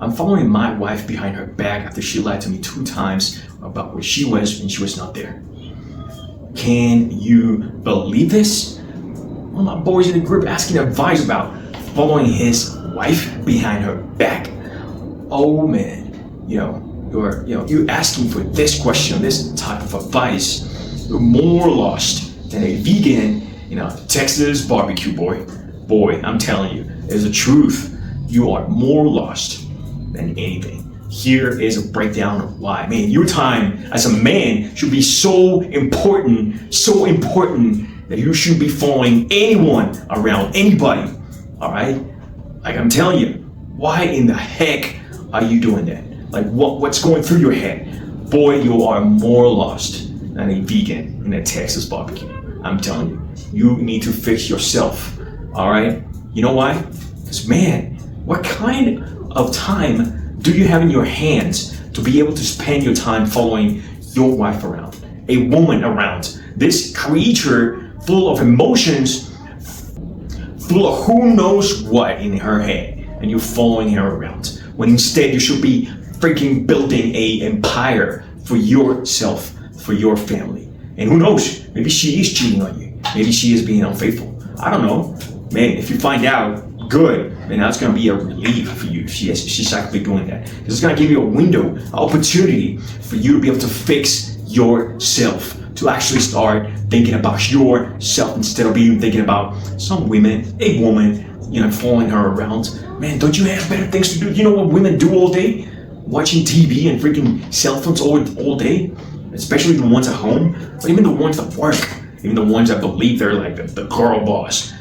I'm following my wife behind her back after she lied to me 2 times about where she was when she was not there. Can you believe this? One of my boys in the group asking advice about following his wife behind her back. Oh man, you're asking for this question, this type of advice. You're more lost than a vegan, Texas barbecue boy. Boy, I'm telling you, it's the truth. You are more lost than anything. Here is a breakdown of why. Man, your time as a man should be so important that you shouldn't be following anyone around, anybody. All right? Like I'm telling you, why in the heck are you doing that? Like what's going through your head? Boy, you are more lost than a vegan in a Texas barbecue. I'm telling you, you need to fix yourself. All right? You know why? Because man, what kind of time do you have in your hands to be able to spend your time following your wife around, a woman around, this creature full of emotions, full of who knows what in her head, and you're following her around, when instead you should be freaking building an empire for yourself, for your family. And who knows, maybe she is cheating on you, maybe she is being unfaithful. I don't know. Man, if you find out, good, then that's going to be a relief for you if she's actually doing that. Because it's going to give you a window, an opportunity for you to be able to fix yourself, to actually start thinking about yourself instead of even thinking about some women, a woman, following her around. Man, don't you have better things to do? You know what women do all day? Watching TV and freaking cell phones all day, especially the ones at home, but even the ones that work, even the ones that believe they're like the girl boss.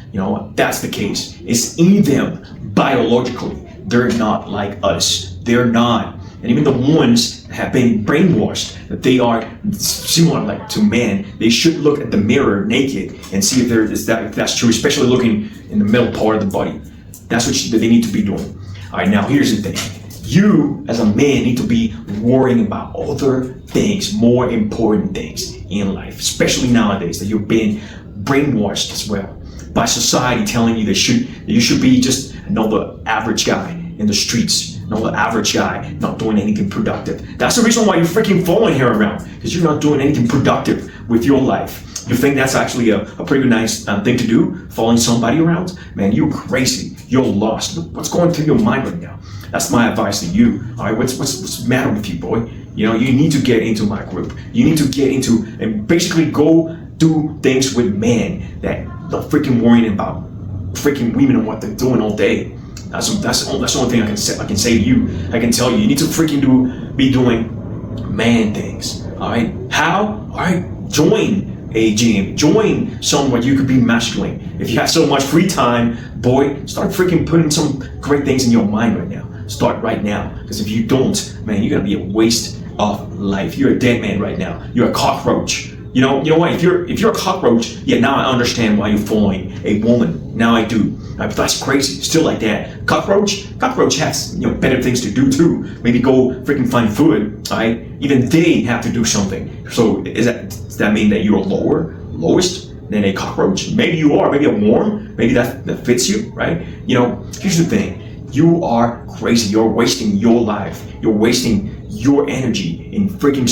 That's the case. It's in them biologically. They're not like us. They're not. And even the ones that have been brainwashed that they are similar like to men, they should look at the mirror naked and see if that's true, especially looking in the middle part of the body. That's what they need to be doing. All right, now here's the thing. You as a man need to be worrying about other things, more important things in life, especially nowadays that you've been brainwashed as well by society telling you that you should be just another average guy in the streets, another average guy not doing anything productive. That's the reason why you're freaking following her around, because you're not doing anything productive with your life. You think that's actually a pretty nice thing to do, following somebody around? Man, you're crazy. You're lost. What's going through your mind right now? That's my advice to you. All right, what's the matter with you, boy? You need to get into my group. You need to get into and basically go do things with men that are freaking worrying about freaking women and what they're doing all day. That's the only thing I can say to you. I can tell you, you need to freaking be doing man things. All right, how? All right, join a gym, join somewhere you could be masculine. If you have so much free time, boy, start freaking putting some great things in your mind right now. Start right now, because if you don't, man, you're gonna be a waste of life. You're a dead man right now. You're a cockroach. You know what? If you're a cockroach, yeah, now I understand why you're following a woman. Now I do. But that's crazy. Still like that. Cockroach has better things to do too. Maybe go freaking find food. All right. Even they have to do something. So does that mean that you're lowest than a cockroach? Maybe you are. Maybe a worm. Maybe that fits you, right? Here's the thing. You are crazy. You're wasting your life. You're wasting your energy in freaking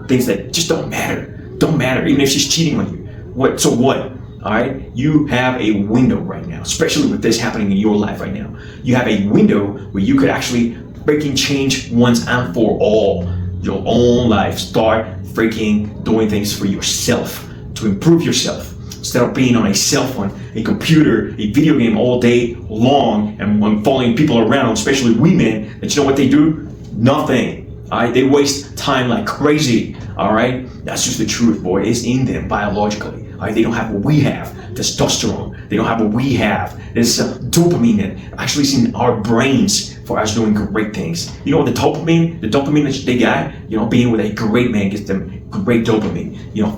things that just don't matter. Don't matter, even if she's cheating on you. So what? All right? You have a window right now, especially with this happening in your life right now. You have a window where you could actually freaking change once and for all your own life. Start freaking doing things for yourself to improve yourself. Instead of being on a cell phone, a computer, a video game all day long, and when following people around, especially women, that you know what they do? Nothing. All right, they waste time like crazy. All right, that's just the truth, boy. It's in them biologically. All right, they don't have what we have, testosterone. They don't have what we have. There's dopamine that actually is in our brains for us doing great things. The dopamine that they got, being with a great man gives them great dopamine.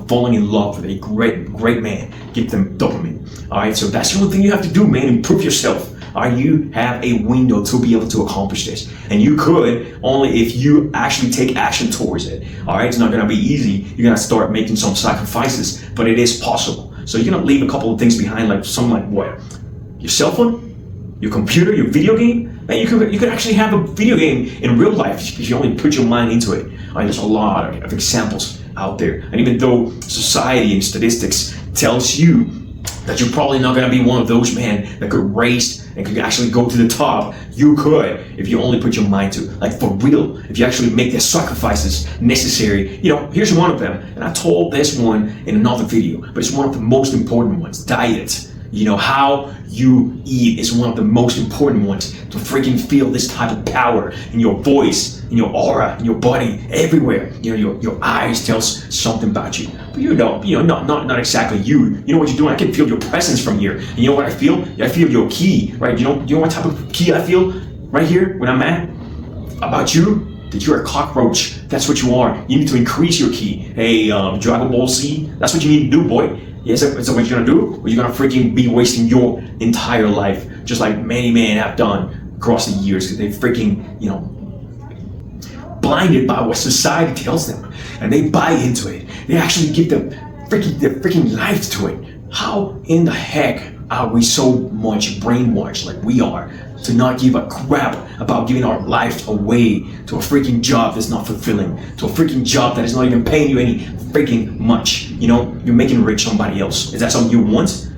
Falling in love with a great man gives them dopamine. All right, so that's the only thing you have to do, man. Improve yourself. You have a window to be able to accomplish this, and you could only if you actually take action towards it. All right, it's not going to be easy. You're going to start making some sacrifices, but it is possible. So you're going to leave a couple of things behind, like something like what? Your cell phone, your computer, your video game. Man, you could actually have a video game in real life if you only put your mind into it. There's a lot of examples out there. And even though society and statistics tells you that you're probably not gonna be one of those men that could race and could actually go to the top, you could if you only put your mind to. Like for real, if you actually make the sacrifices necessary. Here's one of them, and I told this one in another video, but it's one of the most important ones: diet. How you eat is one of the most important ones to freaking feel this type of power in your voice, in your aura, in your body, everywhere. Your eyes tells something about you, but not exactly you. You know what you're doing. I can feel your presence from here. And you know what I feel? I feel your ki, right? You know what type of ki I feel right here when I'm mad about you? That you're a cockroach. That's what you are. You need to increase your ki. Hey, Dragon Ball Z, that's what you need to do, boy. Is that what you're gonna do? Or you're gonna freaking be wasting your entire life, just like many men have done across the years, because they freaking, blinded by what society tells them, and they buy into it. They actually give their freaking life to it. How in the heck are we so much brainwashed like we are to not give a crap about giving our lives away to a freaking job that's not fulfilling, to a freaking job that is not even paying you any freaking much? You're making rich somebody else. Is that something you want?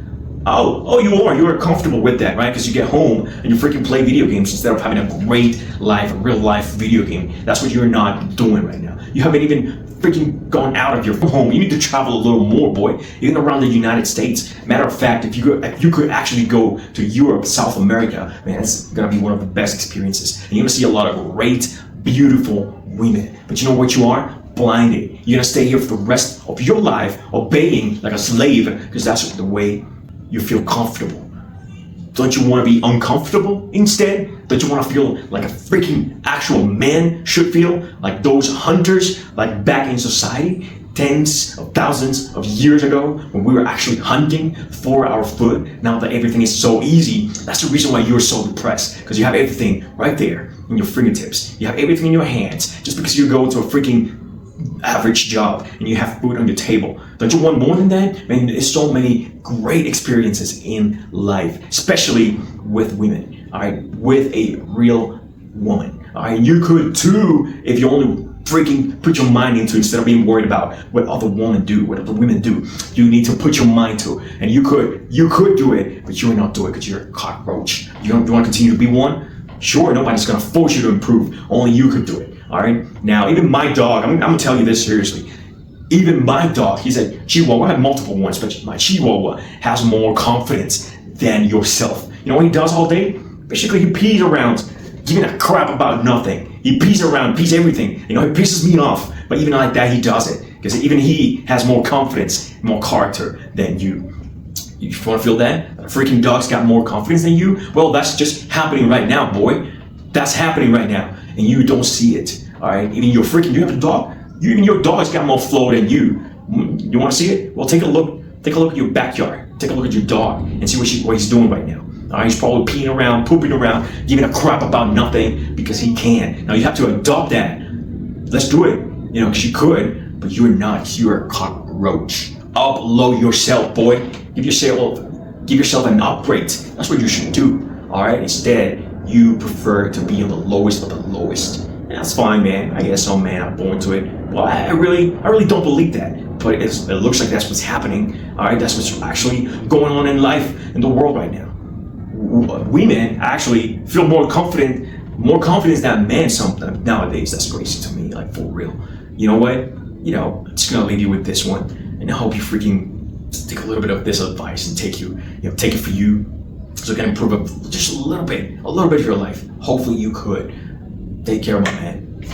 Oh, you are. You're comfortable with that, right? Because you get home and you freaking play video games instead of having a great life, a real life video game. That's what you're not doing right now. You haven't even freaking gone out of your home. You need to travel a little more, boy. Even around the United States. Matter of fact, if you could actually go to Europe, South America, man, it's gonna be one of the best experiences. And you're gonna see a lot of great, beautiful women. But you know what you are? Blinded. You're gonna stay here for the rest of your life, obeying like a slave, because that's the way you feel comfortable. Don't you want to be uncomfortable instead? Don't you want to feel like a freaking actual man should feel? Like those hunters, like back in society, tens of thousands of years ago, when we were actually hunting for our food. Now that everything is so easy, that's the reason why you're so depressed, because you have everything right there in your fingertips. You have everything in your hands. Just because you go to a freaking average job and you have food on your table, don't you want more than that? Man, there's so many great experiences in life, especially with women, all right, with a real woman, all right. You could too if you only freaking put your mind into it, instead of being worried about what other women do, what other women do. You need to put your mind to it, and you could do it, but you're not doing it because you're a cockroach. You want to continue to be one? Sure, nobody's gonna force you to improve. Only you could do it. All right. Now, even my dog, I'm gonna tell you this seriously. Even my dog, he's a Chihuahua. I have multiple ones, but my Chihuahua has more confidence than yourself. You know what he does all day? Basically, he pees around, giving a crap about nothing. He pees around, pees everything. He pisses me off. But even like that, he does it, because even he has more confidence, more character than you. You want to feel that? A freaking dog's got more confidence than you? Well, that's just happening right now, boy. That's happening right now, and you don't see it. All right. Even you have a dog. Even your dog's got more flow than you. You want to see it? Well, take a look. Take a look at your backyard. Take a look at your dog and see what he's doing right now. All right. He's probably peeing around, pooping around, giving a crap about nothing because he can. Now you have to adopt that. Let's do it. Because you could, but you're not. You're a cockroach. Upload yourself, boy. Give yourself an upgrade. That's what you should do. All right. Instead, you prefer to be on the lowest of the lowest. And that's fine, man. I guess some men are born to it. Well, I really don't believe that. But it looks like that's what's happening. All right, that's what's actually going on in life, in the world right now. Women actually feel more confidence than men sometimes nowadays. That's crazy to me, like for real. You know what? I'm just gonna leave you with this one, and I hope you freaking take a little bit of this advice and take it for you, so you can improve just a little bit of your life. Hopefully you could. Take care, my man.